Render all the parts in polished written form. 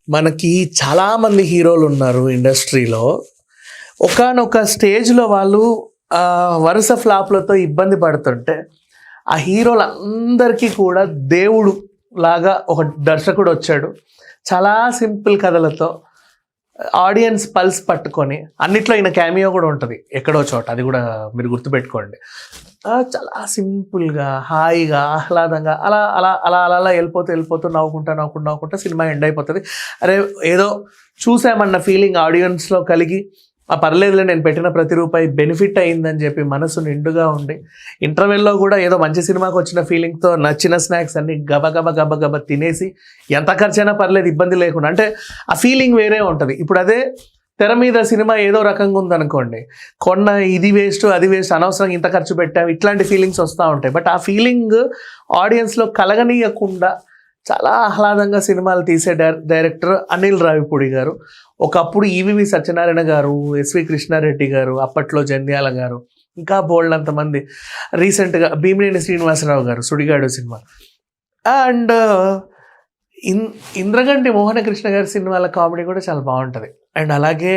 మనకి చాలామంది హీరోలు ఉన్నారు ఇండస్ట్రీలో. ఒకానొక స్టేజ్‌లో వాళ్ళు వరుస ఫ్లాప్‌లతో ఇబ్బంది పడుతుంటే, ఆ హీరోలందరికీ కూడా దేవుడు లాగా ఒక దర్శకుడొచ్చాడు. చాలా సింపుల్ కథలతో ఆడియన్స్ పల్స్ పట్టుకొని, అన్నిట్లో ఈయన క్యామియో కూడా ఉంటది ఎక్కడో చోట. అది కూడా మీరు గుర్తుపెట్టుకోండి. చాలా సింపుల్‌గా, హాయిగా, ఆహ్లాదంగా అలా అలా అలా అలా అలా వెళ్ళిపోతూ నవ్వుకుంటా సినిమా ఎండ్ అయిపోతది. అరే ఏదో చూసామన్న ఫీలింగ్ ఆడియన్స్‌లో కలిగి, పర్లేదులే నేను పెట్టిన ప్రతి రూపాయి బెనిఫిట్ అయిందని చెప్పి మనసు నిండుగా ఉండి, ఇంటర్వెల్‌లో కూడా ఏదో మంచి సినిమాకి వచ్చిన ఫీలింగ్‌తో నచ్చిన స్నాక్స్ అన్ని గబగబా తినేసి, ఎంత ఖర్చైనా పర్లేదు ఇబ్బంది లేకుండా, అంటే ఆ ఫీలింగ్ వేరే ఉంటుంది. ఇప్పుడు అదే తెర మీద సినిమా ఏదో రకంగా ఉందనుకోండి, కొన్న ఇది వేస్ట్ అది వేస్ట్, అనవసరంగా ఇంత ఖర్చు పెట్టాం, ఇట్లాంటి ఫీలింగ్స్ వస్తూ ఉంటాయి. బట్ ఆ ఫీలింగ్ ఆడియన్స్లో కలగనీయకుండా చాలా ఆహ్లాదంగా సినిమాలు తీసే డైరెక్టర్ అనిల్ రావిపూడి గారు. ఒకప్పుడు ఈవీవి సత్యనారాయణ గారు, ఎస్వి కృష్ణారెడ్డి గారు, అప్పట్లో జంధ్యాల గారు, ఇంకా బోల్డ్ అంతమంది, రీసెంట్గా భీమినేని శ్రీనివాసరావు గారు సుడిగాడు సినిమా, అండ్ ఇంద్రగంటి మోహనకృష్ణ గారి సినిమాల కామెడీ కూడా చాలా బాగుంటుంది. అండ్ అలాగే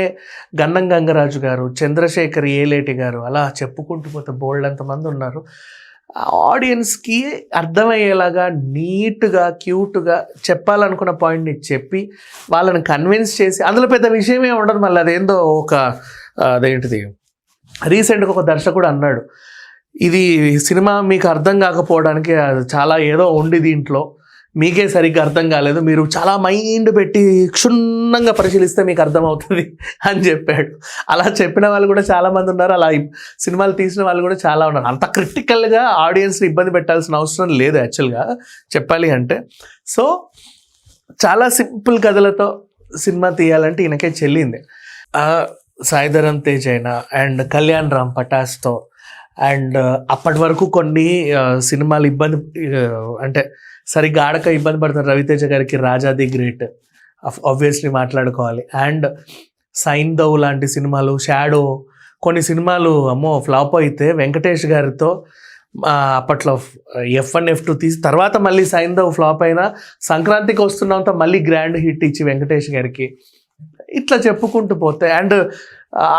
గన్నం గంగరాజు గారు, చంద్రశేఖర్ ఏలేటి గారు, అలా చెప్పుకుంటూ పోతే బోల్డ్ అంతమంది ఉన్నారు. ఆడియన్స్కి అర్థమయ్యేలాగా నీట్గా క్యూట్గా చెప్పాలనుకున్న పాయింట్ని చెప్పి వాళ్ళని కన్విన్స్ చేసి, అందులో పెద్ద విషయమే ఉండదు. మళ్ళీ అదేందో అదేంటిది రీసెంట్గా ఒక దర్శకుడు అన్నాడు, ఇది సినిమా మీకు అర్థం కాకపోవడానికి చాలా ఏదో ఉంది దీంట్లో, మీకే సరిగ్గా అర్థం కాలేదు, మీరు చాలా మైండ్ పెట్టి క్షుణ్ణంగా పరిశీలిస్తే మీకు అర్థమవుతుంది అని చెప్పాడు. అలా చెప్పిన వాళ్ళు కూడా చాలామంది ఉన్నారు, అలా సినిమాలు తీసిన వాళ్ళు కూడా చాలా ఉన్నారు. అంత క్రిటికల్గా ఆడియన్స్ని ఇబ్బంది పెట్టాల్సిన అవసరం లేదు యాక్చువల్గా చెప్పాలి అంటే. సో చాలా సింపుల్ కథలతో సినిమా తీయాలంటే ఈయనకే చెల్లింది. సాయిధరమ్ తేజ్ అయినా అండ్ కళ్యాణ్ రామ్ పటాస్తో, అండ్ అప్పటి వరకు కొన్ని సినిమాలు అంటే సరిగ్గా ఆడక ఇబ్బంది పడుతున్నారు రవితేజ గారికి రాజా ది గ్రేట్ ఆబ్వియస్లీ మాట్లాడుకోవాలి. అండ్ సైంధవ్ లాంటి సినిమాలు, షాడో, కొన్ని సినిమాలు అమ్మో ఫ్లాప్ అయితే వెంకటేష్ గారితో అప్పట్లో F1 F2 తీసి తర్వాత మళ్ళీ సైంధవ్ ఫ్లాప్ అయినా సంక్రాంతికి వస్తున్నాంతో మళ్ళీ గ్రాండ్ హిట్ ఇచ్చి వెంకటేష్ గారికి, ఇట్లా చెప్పుకుంటూ పోతే, అండ్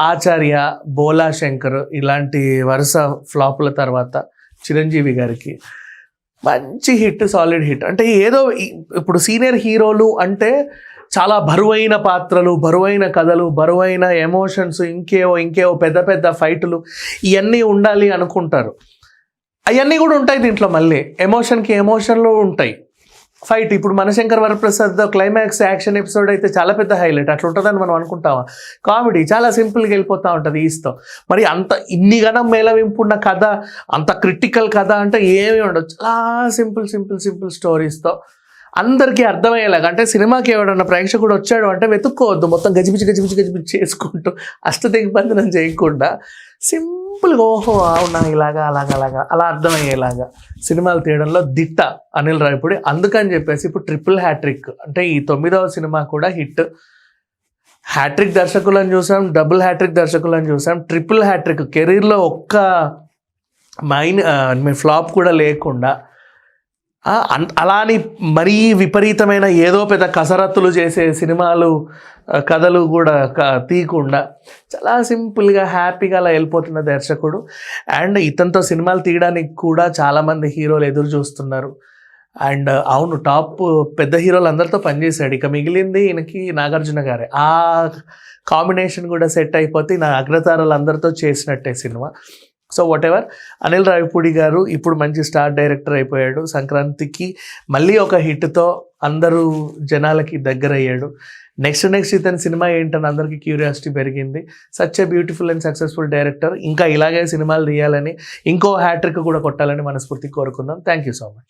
ఆచార్య, బోలా శంకర్ ఇలాంటి వరుస ఫ్లాపుల తర్వాత చిరంజీవి గారికి మంచి హిట్, సాలిడ్ హిట్. అంటే ఏదో ఇప్పుడు సీనియర్ హీరోలు అంటే చాలా బరువైన పాత్రలు, బరువైన కథలు, బరువైన ఎమోషన్స్, ఇంకేవో పెద్ద పెద్ద ఫైట్లు ఇవన్నీ ఉండాలి అనుకుంటారు. అవన్నీ కూడా ఉంటాయి దీంట్లో. మళ్ళీ ఎమోషన్లు ఉంటాయి, ఫైట్. ఇప్పుడు Manashankar Varaprasad climax action episode అయితే చాలా పెద్ద హైలైట్, అట్లా ఉంటుందని మనం అనుకుంటామా? కామెడీ చాలా సింపుల్గా వెళ్ళిపోతూ ఉంటుంది ఈస్తో. మరి అంత ఇన్ని గణం మేళవింపున్న కథ, అంత క్రిటికల్ కథ అంటే ఏమీ ఉండదు. చాలా సింపుల్ స్టోరీస్తో అందరికీ అర్థమయ్యేలాగా. అంటే సినిమాకి ఎవడన్నా ప్రేక్షకుడు వచ్చాడు అంటే వెతుక్కోవద్దు, మొత్తం గజిబిజి చేసుకుంటూ అష్టదిగ్బంధనం చేయకుండా సింపుల్గా ఓహో అవునా ఇలాగా అలాగా అలా అర్థమయ్యేలాగా సినిమాలు తీయడంలో దిట్ట అనిల్ రావిపూడి. అందుకని చెప్పేసి ఇప్పుడు ట్రిపుల్ హ్యాట్రిక్, అంటే ఈ 9వ సినిమా కూడా హిట్. హ్యాట్రిక్ దర్శకులను చూసాం, డబుల్ హ్యాట్రిక్ దర్శకులను చూసాం, ట్రిపుల్ హ్యాట్రిక్ కెరీర్లో ఒక్క ఫ్లాప్ కూడా లేకుండా, అలాని మరీ విపరీతమైన ఏదో పెద్ద కసరత్తులు చేసే సినిమాలు, కథలు కూడా తీయకుండా చాలా సింపుల్గా హ్యాపీగా అలా వెళ్ళిపోతున్న దర్శకుడు. అండ్ ఇతనితో సినిమాలు తీయడానికి కూడా చాలామంది హీరోలు ఎదురు చూస్తున్నారు. అండ్ అవును, టాప్ పెద్ద హీరోలు అందరితో పనిచేశాడు, ఇక మిగిలింది ఈయనకి నాగార్జున గారే. ఆ కాంబినేషన్ కూడా సెట్ అయిపోతే నా అగ్రతారాలు అందరితో చేసినట్టే cinema. So what ever, Anil Ravipudi గారు ఇప్పుడు మంచి స్టార్ డైరెక్టర్ అయిపోయాడు. సంక్రాంతికి మళ్ళీ ఒక హిట్తో అందరూ జనాలకి దగ్గర అయ్యాడు. నెక్స్ట్ ఇతని సినిమా ఏంటని అందరికీ క్యూరియాసిటీ పెరిగింది. Such a beautiful and successful director. ఇంకా ఇలాగే సినిమాలు తీయాలని, ఇంకో హ్యాట్రిక్ కూడా కొట్టాలని మనస్ఫూర్తి కోరుకుందాం. Thank you so much.